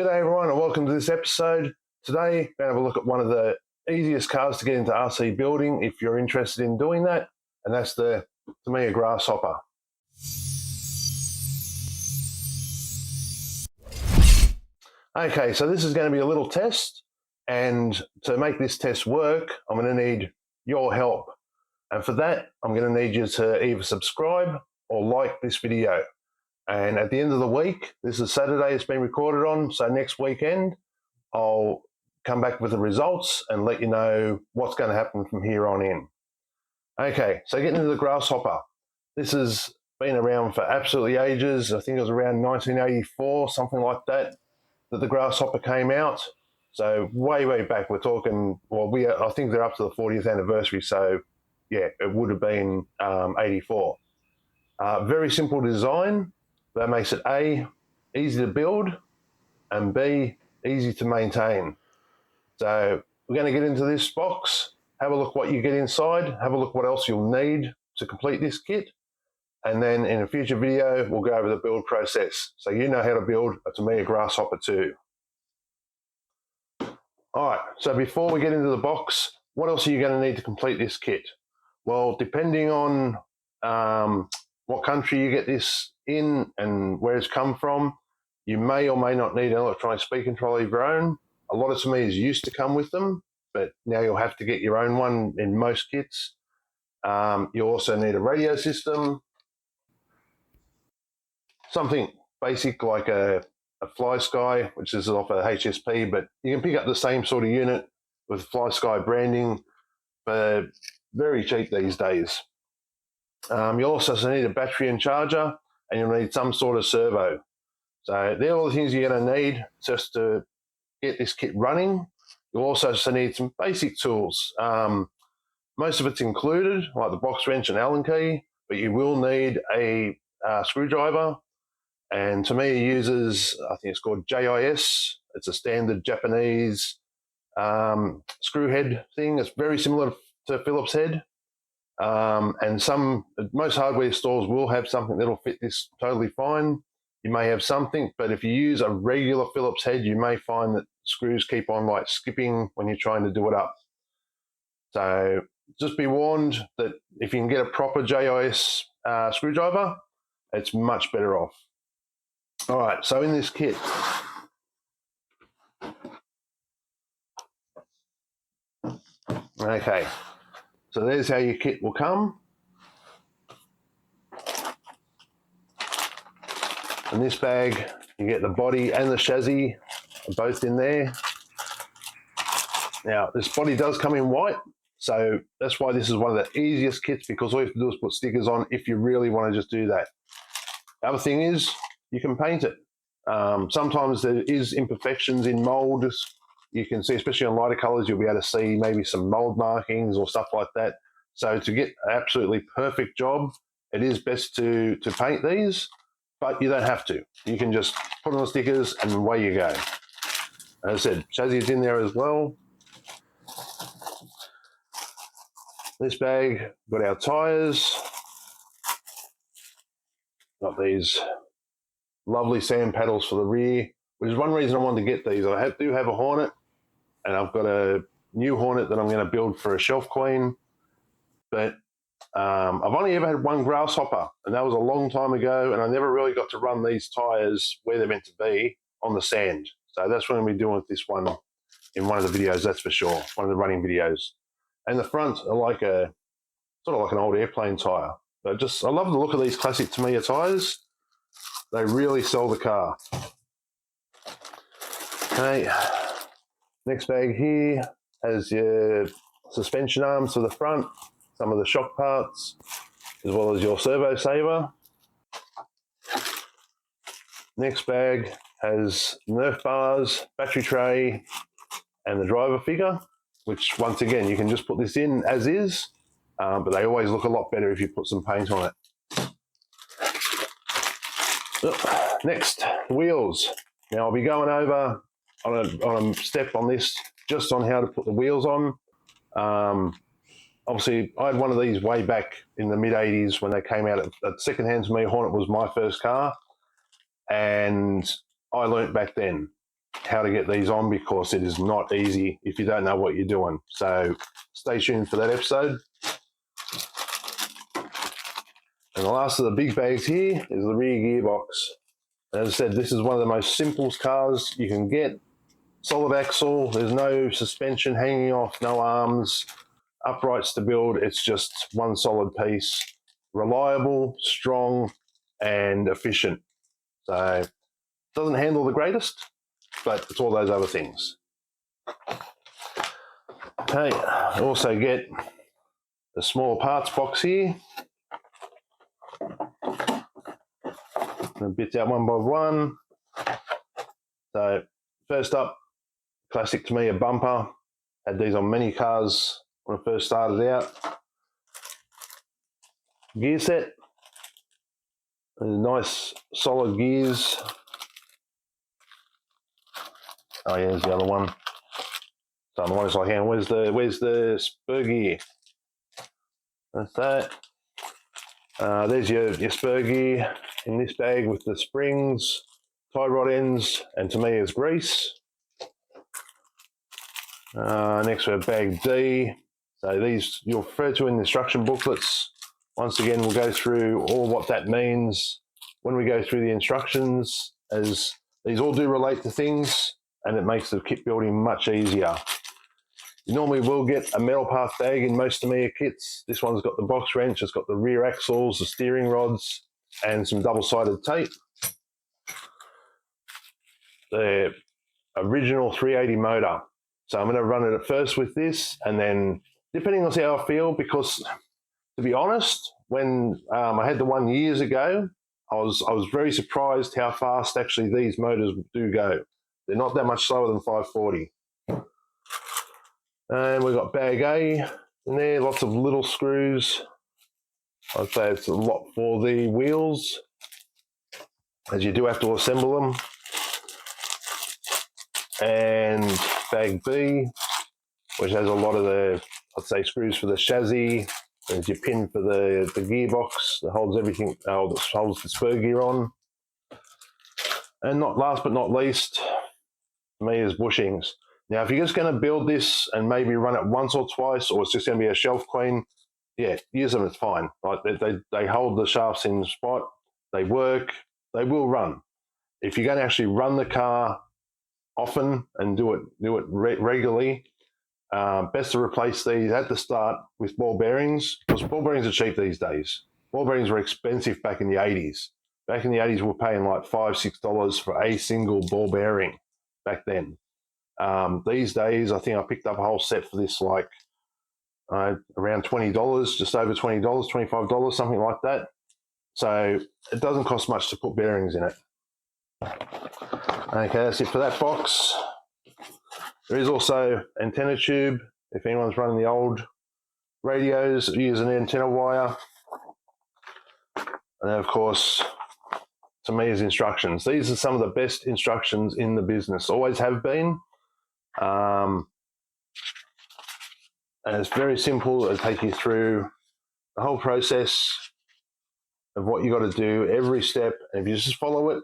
G'day everyone and welcome to this episode. Today we're going to have a look at one of the easiest cars to get into RC building if you're interested in doing that, and that's the Tamiya Grasshopper. Okay, so this is going to be a little test, and to make this test work I'm going to need your help, and for that I'm going to need you to either subscribe or like this video. And at the end of the week, this is Saturday it's been recorded on, so next weekend I'll come back with the results and let you know what's going to happen from here on in. Okay, so getting into the Grasshopper. This has been around for absolutely ages. I think it was around 1984, something like that, that the Grasshopper came out. So way back, we're talking, well, I think they're up to the 40th anniversary, so yeah, it would have been 84. Very simple design. That makes it A, easy to build, and B, easy to maintain. So we're going to get into this box, have a look what you get inside, have a look what else you'll need to complete this kit, and then in a future video we'll go over the build process so you know how to build a Tamiya Grasshopper too. Alright, so before we get into the box, what else are you going to need to complete this kit? Well, depending on what country you get this in and where it's come from, you may or may not need an electronic speed controller of your own. A lot of Tamiyas used to come with them, but now you'll have to get your own one in most kits. You also need a radio system, something basic like a Fly Sky, which is off a HSP, but you can pick up the same sort of unit with Fly Sky branding for very cheap these days. You'll also need a battery and charger, and you'll need some sort of servo. So they're all the things you're going to need just to get this kit running. You'll also need some basic tools. Most of it's included, like the box wrench and Allen key, but you will need a screwdriver. And Tamiya uses, I think it's called JIS. It's a standard Japanese screw head thing. It's very similar to Phillips head. And most hardware stores will have something that'll fit this totally fine. You may have something, but if you use a regular Phillips head, you may find that screws keep on like skipping when you're trying to do it up. So just be warned that if you can get a proper JIS screwdriver, it's much better off. All right, so in this kit, okay, so there's how your kit will come. In this bag, you get the body and the chassis both in there. Now, this body does come in white, so that's why this is one of the easiest kits, because all you have to do is put stickers on if you really want to just do that. The other thing is, you can paint it. Sometimes there is imperfections in molds. You can see, especially on lighter colors, you'll be able to see maybe some mold markings or stuff like that. So to get an absolutely perfect job, it is best to paint these, but you don't have to. You can just put on the stickers and away you go. As I said, chassis is in there as well. This bag, got our tires. Got these lovely sand paddles for the rear, which is one reason I wanted to get these. I do have a Hornet, and I've got a new Hornet that I'm going to build for a Shelf Queen, but I've only ever had one Grasshopper, and that was a long time ago, and I never really got to run these tires where they're meant to be on the sand. So that's what I'm going to be doing with this one in one of the videos, that's for sure, one of the running videos. And the front are like sort of like an old airplane tire. But I love the look of these classic Tamiya tires. They really sell the car. Okay, next bag here has your suspension arms for the front, some of the shock parts, as well as your servo saver. Next bag has Nerf bars, battery tray, and the driver figure, which once again, you can just put this in as is, but they always look a lot better if you put some paint on it. Next, the wheels. Now I'll be going over on a step on this, just on how to put the wheels on. Obviously, I had one of these way back in the mid-80s when they came out at secondhand to me. Hornet was my first car, and I learnt back then. how to get these on, because it is not easy if you don't know what you're doing. So stay tuned for that episode. And the last of the big bags here is the rear gearbox. As I said, this is one of the most simple cars you can get. Solid axle, there's no suspension hanging off, no arms, uprights to build. It's just one solid piece. Reliable, strong, and efficient. So it doesn't handle the greatest, but it's all those other things. Okay, also get the small parts box here. And bits out one by one. So first up, classic Tamiya bumper. Had these on many cars when I first started out. Gear set. Nice solid gears. Oh yeah, there's the other one. So the one is like, where's the spur gear? That's that. There's your spur gear in this bag with the springs, tie rod ends, and Tamiya's grease. Next we have bag D. So these you'll refer to in the instruction booklets. Once again, we'll go through all what that means when we go through the instructions, as these all do relate to things, and it makes the kit building much easier. You normally will get a metal path bag in most Tamiya kits. This one's got the box wrench, it's got the rear axles, the steering rods, and some double-sided tape. The original 380 motor. So I'm going to run it at first with this, and then depending on how I feel, because to be honest, when I had the one years ago, I was very surprised how fast actually these motors do go. They're not that much slower than 540. And we've got bag A in there, lots of little screws. I'd say it's a lot for the wheels, as you do have to assemble them. And bag B, which has a lot of the, I'd say, screws for the chassis. There's your pin for the gearbox that holds everything, that holds the spur gear on. And last but not least, Tamiya's bushings. Now, if you're just going to build this and maybe run it once or twice, or it's just going to be a shelf queen, yeah, use them, it's fine. Like they hold the shafts in the spot, they work, they will run. If you're going to actually run the car often and do it regularly, best to replace these at the start with ball bearings, because ball bearings are cheap these days. Ball bearings were expensive back in the 80s. Back in the 80s, we were paying like $5-6 for a single ball bearing back then. These days, I think I picked up a whole set for this like around $20, just over $20, $25, something like that. So it doesn't cost much to put bearings in it. Okay, that's it for that box. There is also antenna tube. If anyone's running the old radios, use an antenna wire. And then, of course, Tamiya's instructions. These are some of the best instructions in the business, always have been. And it's very simple. It'll take you through the whole process of what you got to do, every step. And if you just follow it,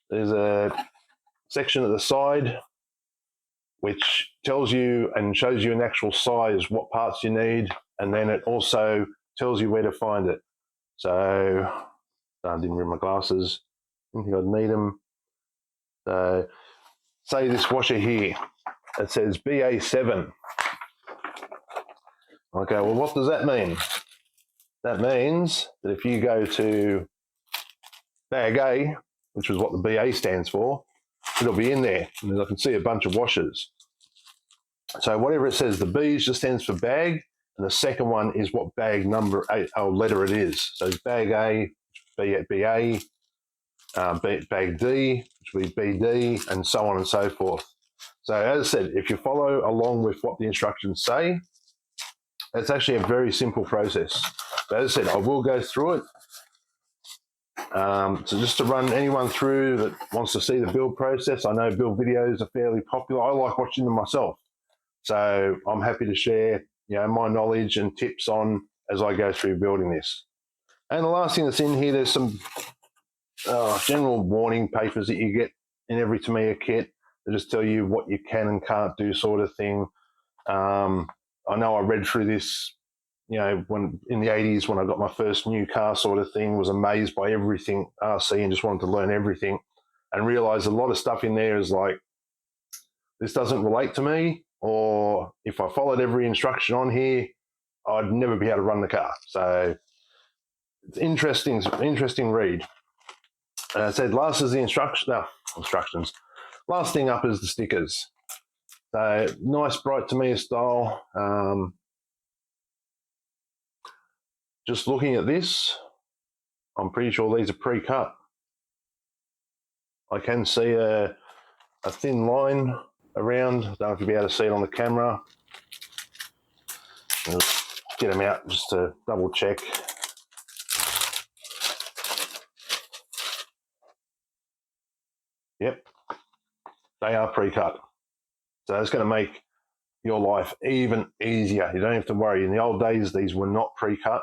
there's a section at the side which tells you and shows you an actual size, what parts you need, and then it also tells you where to find it. So I didn't bring my glasses. I think I'd need them. So say this washer here, it says BA7. Okay, well, what does that mean? That means that if you go to bag A, which is what the BA stands for, it'll be in there. And I can see a bunch of washers. So whatever it says, the B just stands for bag, and the second one is what bag number or letter it is. So it's bag A, BA, bag D, which will be BD, and so on and so forth. So as I said, if you follow along with what the instructions say, it's actually a very simple process. But as I said, I will go through it. So just to run anyone through that wants to see the build process, I know build videos are fairly popular. I like watching them myself. So I'm happy to share, my knowledge and tips on as I go through building this. And the last thing that's in here, there's some general warning papers that you get in every Tamiya kit. They just tell you what you can and can't do, sort of thing. I know I read through this, you know, when in the 80s when I got my first new car, sort of thing, was amazed by everything RC and just wanted to learn everything, and realized a lot of stuff in there is like, this doesn't relate to me, or if I followed every instruction on here, I'd never be able to run the car. So it's interesting read. And I said, last is the instructions. Last thing up is the stickers. So nice bright Tamiya style. Just looking at this, I'm pretty sure these are pre-cut. I can see a thin line around. I don't know if you'll be able to see it on the camera. I'll get them out just to double check. Yep, they are pre-cut. So it's going to make your life even easier. You don't have to worry. In the old days, these were not pre-cut.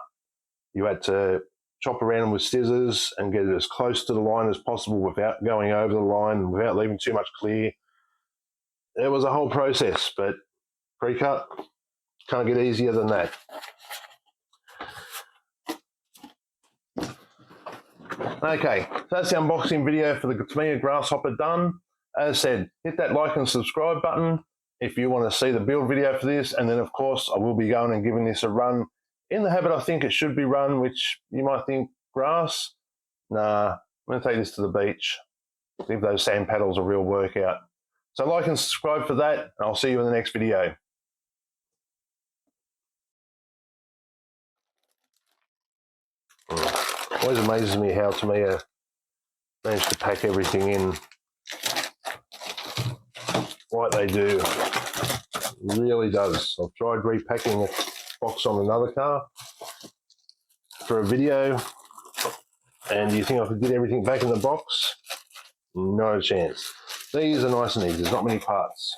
You had to chop around with scissors and get it as close to the line as possible without going over the line, without leaving too much clear. It was a whole process, but pre-cut can't get easier than that. Okay, so that's the unboxing video for the Tamiya Grasshopper done. As I said, hit that like and subscribe button if you want to see the build video for this, and then of course I will be going and giving this a run in the habit I think it should be run, which you might think, grass? Nah, I'm going to take this to the beach, see if those sand paddles are real workout. So like and subscribe for that, and I'll see you in the next video. Always amazes me how Tamiya managed to pack everything in like they do. It really does. I've tried repacking a box on another car for a video, and you think I could get everything back in the box? Not a chance. These are nice and easy. There's not many parts.